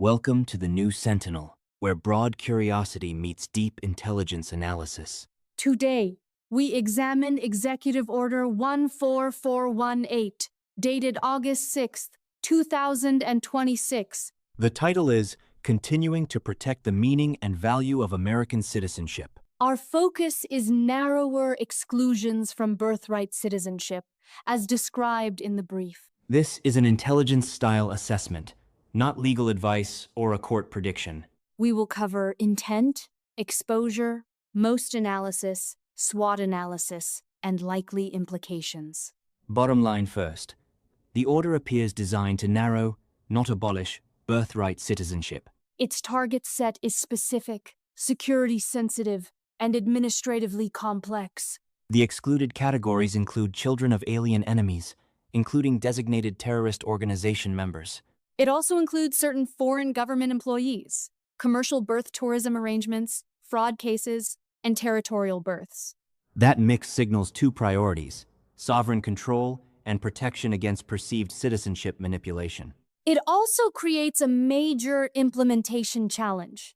Welcome to the new Sentinel, where broad curiosity meets deep intelligence analysis. Today, we examine Executive Order 14418, dated August 6, 2026. The title is Continuing to Protect the Meaning and Value of American Citizenship. Our focus is narrower exclusions from birthright citizenship, as described in the brief. This is an intelligence-style assessment, not legal advice or a court prediction. We will cover intent, exposure, most analysis, SWOT analysis, and likely implications. Bottom line first. The order appears designed to narrow, not abolish, birthright citizenship. Its target set is specific, security-sensitive, and administratively complex. The excluded categories include children of alien enemies, including designated terrorist organization members. It also includes certain foreign government employees, commercial birth tourism arrangements, fraud cases, and territorial births. That mix signals two priorities: sovereign control and protection against perceived citizenship manipulation. It also creates a major implementation challenge: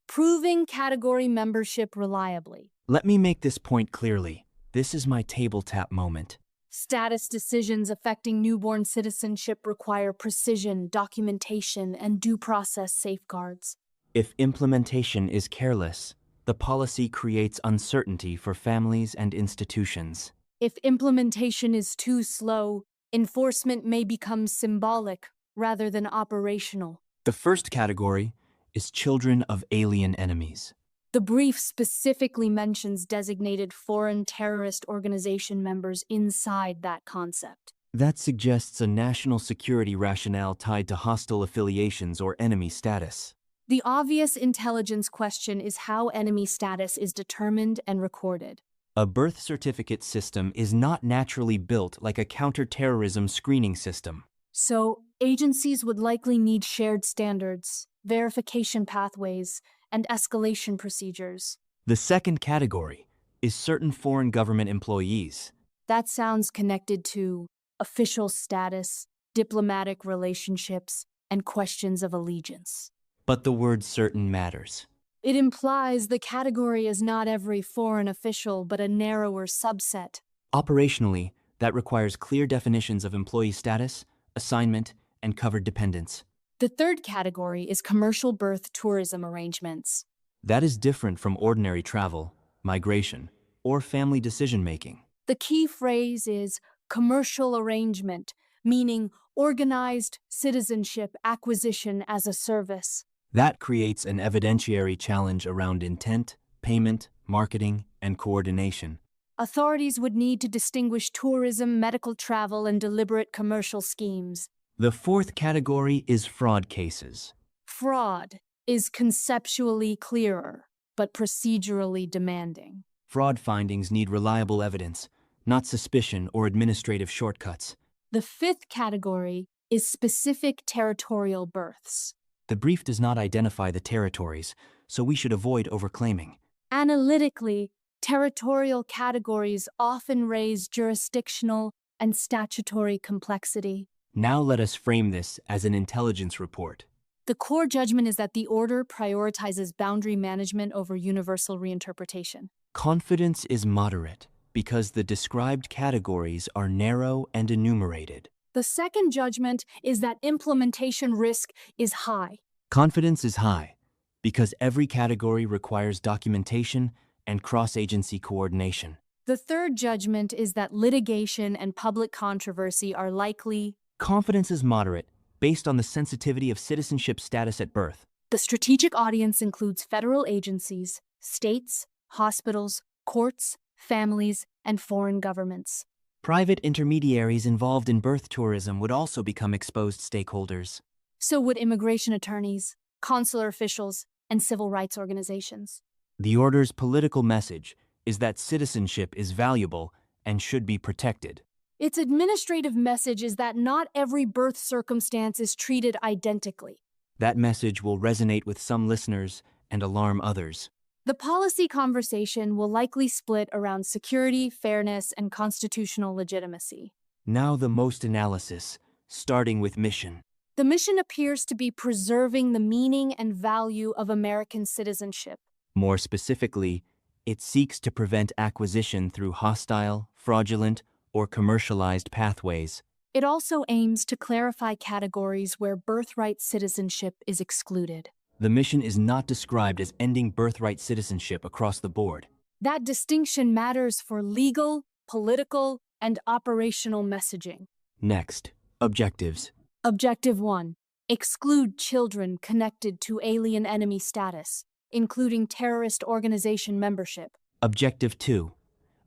proving category membership reliably. Let me make this point clearly. This is my table tap moment. Status decisions affecting newborn citizenship require precision, documentation, and due process safeguards. If implementation is careless, the policy creates uncertainty for families and institutions. If implementation is too slow, enforcement may become symbolic rather than operational. The first category is children of alien enemies. The brief specifically mentions designated foreign terrorist organization members inside that concept. That suggests a national security rationale tied to hostile affiliations or enemy status. The obvious intelligence question is how enemy status is determined and recorded. A birth certificate system is not naturally built like a counterterrorism screening system. So, agencies would likely need shared standards, verification pathways, and escalation procedures. The second category is certain foreign government employees. That sounds connected to official status, diplomatic relationships, and questions of allegiance. But the word certain matters. It implies the category is not every foreign official, but a narrower subset. Operationally, that requires clear definitions of employee status, assignment, and covered dependents. The third category is commercial birth tourism arrangements. That is different from ordinary travel, migration, or family decision-making. The key phrase is commercial arrangement, meaning organized citizenship acquisition as a service. That creates an evidentiary challenge around intent, payment, marketing, and coordination. Authorities would need to distinguish tourism, medical travel, and deliberate commercial schemes. The fourth category is fraud cases. Fraud is conceptually clearer, but procedurally demanding. Fraud findings need reliable evidence, not suspicion or administrative shortcuts. The fifth category is specific territorial births. The brief does not identify the territories, so we should avoid overclaiming. Analytically, territorial categories often raise jurisdictional and statutory complexity. Now let us frame this as an intelligence report. The core judgment is that the order prioritizes boundary management over universal reinterpretation. Confidence is moderate because the described categories are narrow and enumerated. The second judgment is that implementation risk is high. Confidence is high because every category requires documentation and cross-agency coordination. The third judgment is that litigation and public controversy are likely. Confidence is moderate based on the sensitivity of citizenship status at birth. The strategic audience includes federal agencies, states, hospitals, courts, families, and foreign governments. Private intermediaries involved in birth tourism would also become exposed stakeholders. So would immigration attorneys, consular officials, and civil rights organizations. The order's political message is that citizenship is valuable and should be protected. Its administrative message is that not every birth circumstance is treated identically. That message will resonate with some listeners and alarm others. The policy conversation will likely split around security, fairness, and constitutional legitimacy. Now the most analysis, starting with mission. The mission appears to be preserving the meaning and value of American citizenship. More specifically, it seeks to prevent acquisition through hostile, fraudulent, or commercialized pathways. It also aims to clarify categories where birthright citizenship is excluded. The mission is not described as ending birthright citizenship across the board. That distinction matters for legal, political, and operational messaging. Next, objectives. Objective 1. Exclude children connected to alien enemy status, including terrorist organization membership. Objective 2.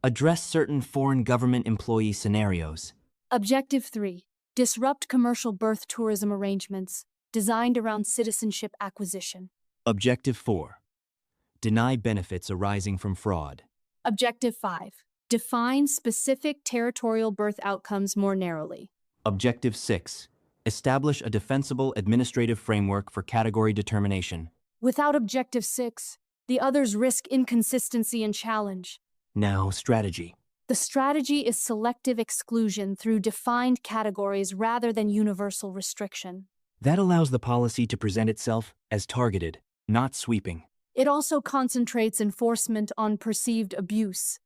Address certain foreign government employee scenarios. Objective 3. Disrupt commercial birth tourism arrangements designed around citizenship acquisition. Objective 4. Deny benefits arising from fraud. Objective 5. Define specific territorial birth outcomes more narrowly. Objective 6. Establish a defensible administrative framework for category determination. Without Objective 6, the others risk inconsistency and challenge. Now, strategy. The strategy is selective exclusion through defined categories rather than universal restriction. That allows the policy to present itself as targeted, not sweeping. It also concentrates enforcement on perceived abuse,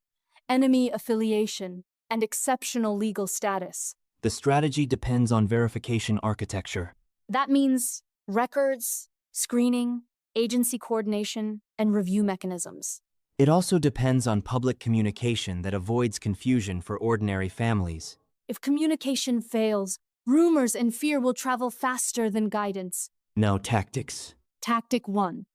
enemy affiliation, and exceptional legal status. The strategy depends on verification architecture. That means records, screening, agency coordination, and review mechanisms. It also depends on public communication that avoids confusion for ordinary families. If communication fails, rumors and fear will travel faster than guidance. Now, tactics. Tactic 1.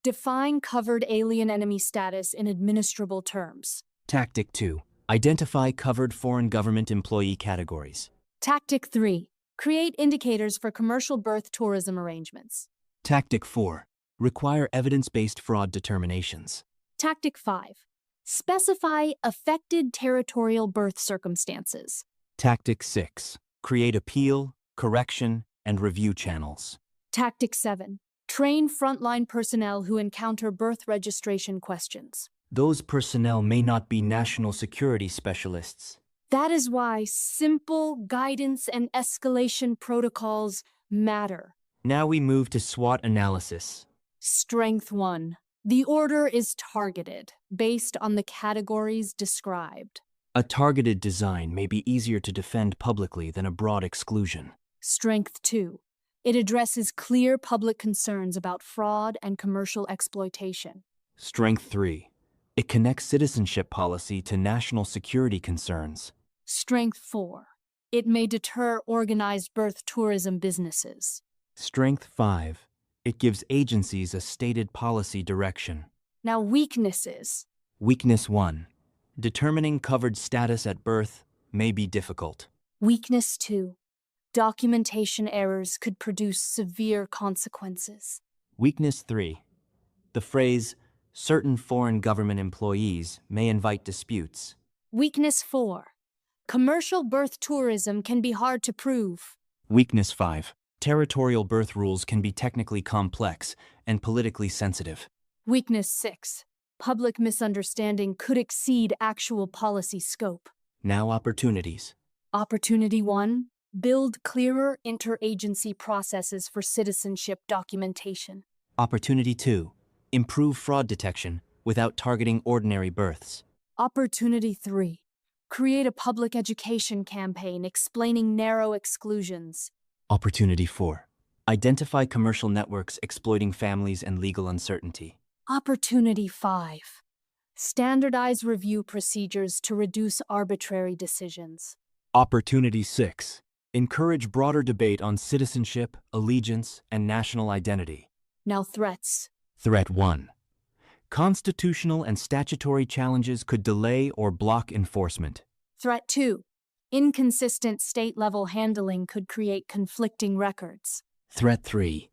Define covered alien enemy status in administrable terms. Tactic 2. Identify covered foreign government employee categories. Tactic 3. Create indicators for commercial birth tourism arrangements. Tactic 4. Require evidence-based fraud determinations. Tactic 5. Specify affected territorial birth circumstances. Tactic 6. Create appeal, correction, and review channels. Tactic 7. Train frontline personnel who encounter birth registration questions. Those personnel may not be national security specialists. That is why simple guidance and escalation protocols matter. Now we move to SWOT analysis. Strength 1. The order is targeted, based on the categories described. A targeted design may be easier to defend publicly than a broad exclusion. Strength 2. It addresses clear public concerns about fraud and commercial exploitation. Strength 3. It connects citizenship policy to national security concerns. Strength 4. It may deter organized birth tourism businesses. Strength 5. It gives agencies a stated policy direction. Now, weaknesses. Weakness 1. Determining covered status at birth may be difficult. Weakness 2. Documentation errors could produce severe consequences. Weakness 3. The phrase, certain foreign government employees may invite disputes. Weakness 4. Commercial birth tourism can be hard to prove. Weakness 5. Territorial birth rules can be technically complex and politically sensitive. Weakness 6. Public misunderstanding could exceed actual policy scope. Now, opportunities. Opportunity 1. Build clearer interagency processes for citizenship documentation. Opportunity 2. Improve fraud detection without targeting ordinary births. Opportunity 3. Create a public education campaign explaining narrow exclusions. Opportunity 4. Identify commercial networks exploiting families and legal uncertainty. Opportunity 5. Standardize review procedures to reduce arbitrary decisions. Opportunity 6. Encourage broader debate on citizenship, allegiance, and national identity. Now, threats. Threat 1. Constitutional and statutory challenges could delay or block enforcement. Threat 2. Inconsistent state-level handling could create conflicting records. Threat 3.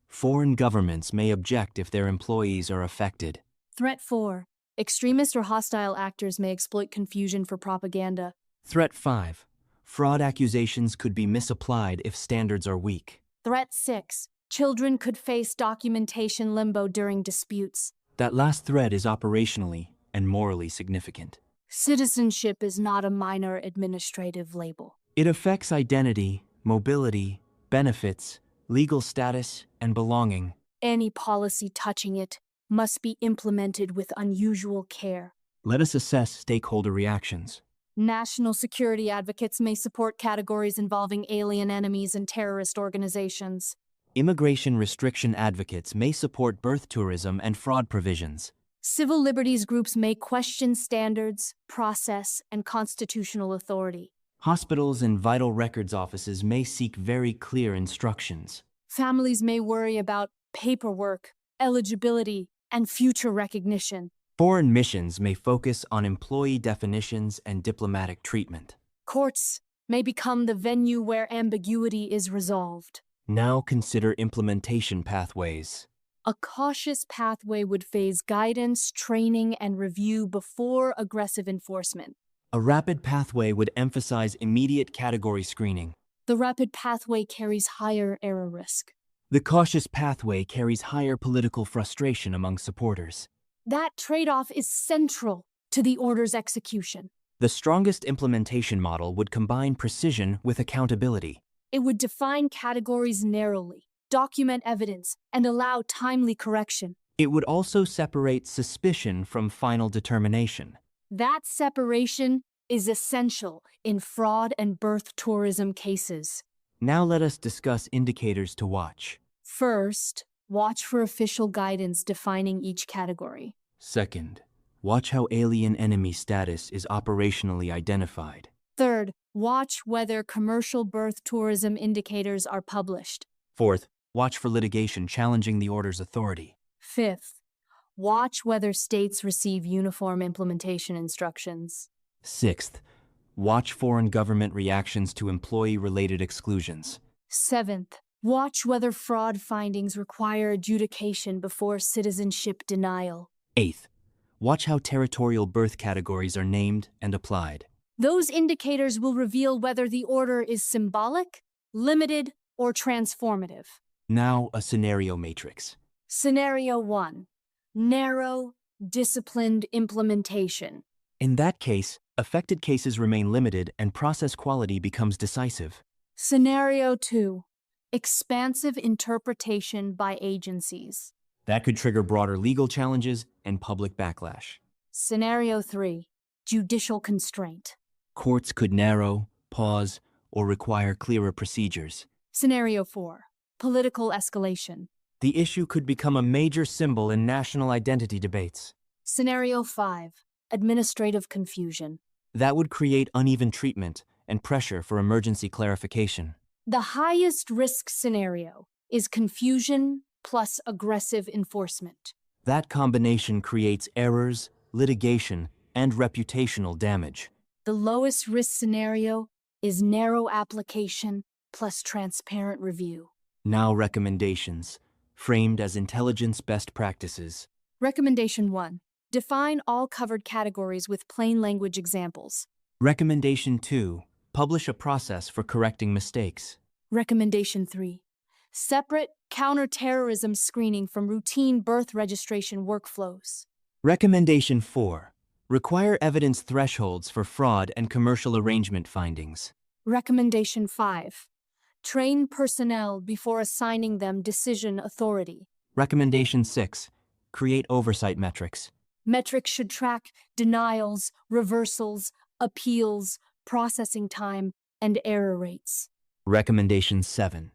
Foreign governments may object if their employees are affected. Threat 4. Extremist or hostile actors may exploit confusion for propaganda. Threat 5. Fraud accusations could be misapplied if standards are weak. Threat 6. Children could face documentation limbo during disputes. That last threat is operationally and morally significant. Citizenship is not a minor administrative label. It affects identity, mobility, benefits, legal status, and belonging. Any policy touching it must be implemented with unusual care. Let us assess stakeholder reactions. National security advocates may support categories involving alien enemies and terrorist organizations. Immigration restriction advocates may support birth tourism and fraud provisions. Civil liberties groups may question standards, process, and constitutional authority. Hospitals and vital records offices may seek very clear instructions. Families may worry about paperwork, eligibility, and future recognition. Foreign missions may focus on employee definitions and diplomatic treatment. Courts may become the venue where ambiguity is resolved. Now consider implementation pathways. A cautious pathway would phase guidance, training, and review before aggressive enforcement. A rapid pathway would emphasize immediate category screening. The rapid pathway carries higher error risk. The cautious pathway carries higher political frustration among supporters. That trade-off is central to the order's execution. The strongest implementation model would combine precision with accountability. It would define categories narrowly, document evidence, and allow timely correction. It would also separate suspicion from final determination. That separation is essential in fraud and birth tourism cases. Now let us discuss indicators to watch. First, watch for official guidance defining each category. Second, watch how alien enemy status is operationally identified. Third, watch whether commercial birth tourism indicators are published. Fourth, watch for litigation challenging the order's authority. Fifth, watch whether states receive uniform implementation instructions. Sixth, watch foreign government reactions to employee-related exclusions. Seventh, watch whether fraud findings require adjudication before citizenship denial. Eighth, watch how territorial birth categories are named and applied. Those indicators will reveal whether the order is symbolic, limited, or transformative. Now, a scenario matrix. Scenario 1. Narrow, disciplined implementation. In that case, affected cases remain limited and process quality becomes decisive. Scenario 2. Expansive interpretation by agencies. That could trigger broader legal challenges and public backlash. Scenario 3. Judicial constraint. Courts could narrow, pause, or require clearer procedures. Scenario 4. Political escalation. The issue could become a major symbol in national identity debates. Scenario 5. Administrative confusion. That would create uneven treatment and pressure for emergency clarification. The highest risk scenario is confusion plus aggressive enforcement. That combination creates errors, litigation, and reputational damage. The lowest risk scenario is narrow application plus transparent review. Now recommendations, framed as intelligence best practices. Recommendation 1. Define all covered categories with plain language examples. Recommendation 2. Publish a process for correcting mistakes. Recommendation 3. Separate counterterrorism screening from routine birth registration workflows. Recommendation 4. Require evidence thresholds for fraud and commercial arrangement findings. Recommendation 5. Train personnel before assigning them decision authority. Recommendation 6. Create oversight metrics. Metrics should track denials, reversals, appeals, processing time, and error rates. Recommendation 7.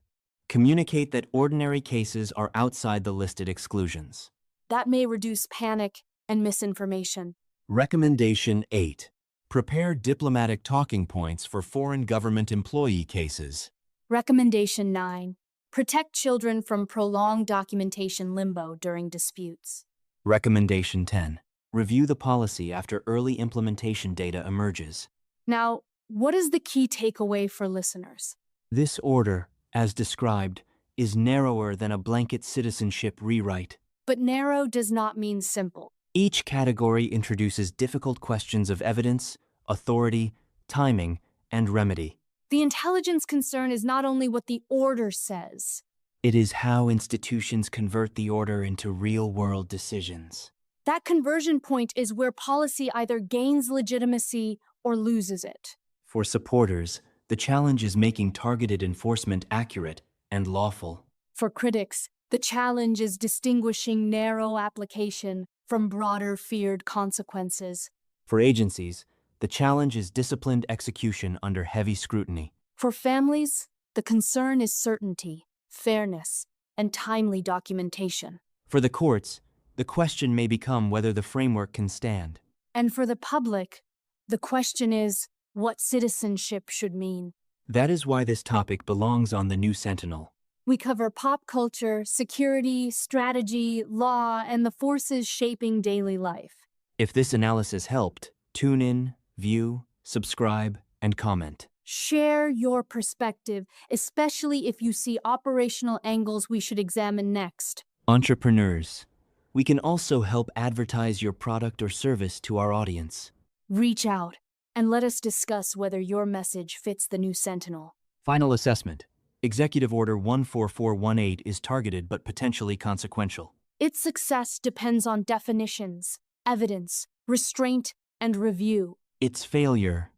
Communicate that ordinary cases are outside the listed exclusions. That may reduce panic and misinformation. Recommendation 8. Prepare diplomatic talking points for foreign government employee cases. Recommendation 9. Protect children from prolonged documentation limbo during disputes. Recommendation 10. Review the policy after early implementation data emerges. Now, what is the key takeaway for listeners? This order, as described, is narrower than a blanket citizenship rewrite. But narrow does not mean simple. Each category introduces difficult questions of evidence, authority, timing, and remedy. The intelligence concern is not only what the order says. It is how institutions convert the order into real-world decisions. That conversion point is where policy either gains legitimacy or loses it. For supporters, the challenge is making targeted enforcement accurate and lawful. For critics, the challenge is distinguishing narrow application from broader feared consequences. For agencies, the challenge is disciplined execution under heavy scrutiny. For families, the concern is certainty, fairness, and timely documentation. For the courts, the question may become whether the framework can stand. And for the public, the question is what citizenship should mean. That is why this topic belongs on the new Sentinel. We cover pop culture, security, strategy, law, and the forces shaping daily life. If this analysis helped, tune in, view, subscribe, and comment. Share your perspective, especially if you see operational angles we should examine next. Entrepreneurs, we can also help advertise your product or service to our audience. Reach out and let us discuss whether your message fits the new Sentinel. Final assessment. Executive Order 14418 is targeted but potentially consequential. Its success depends on definitions, evidence, restraint, and review. Its failure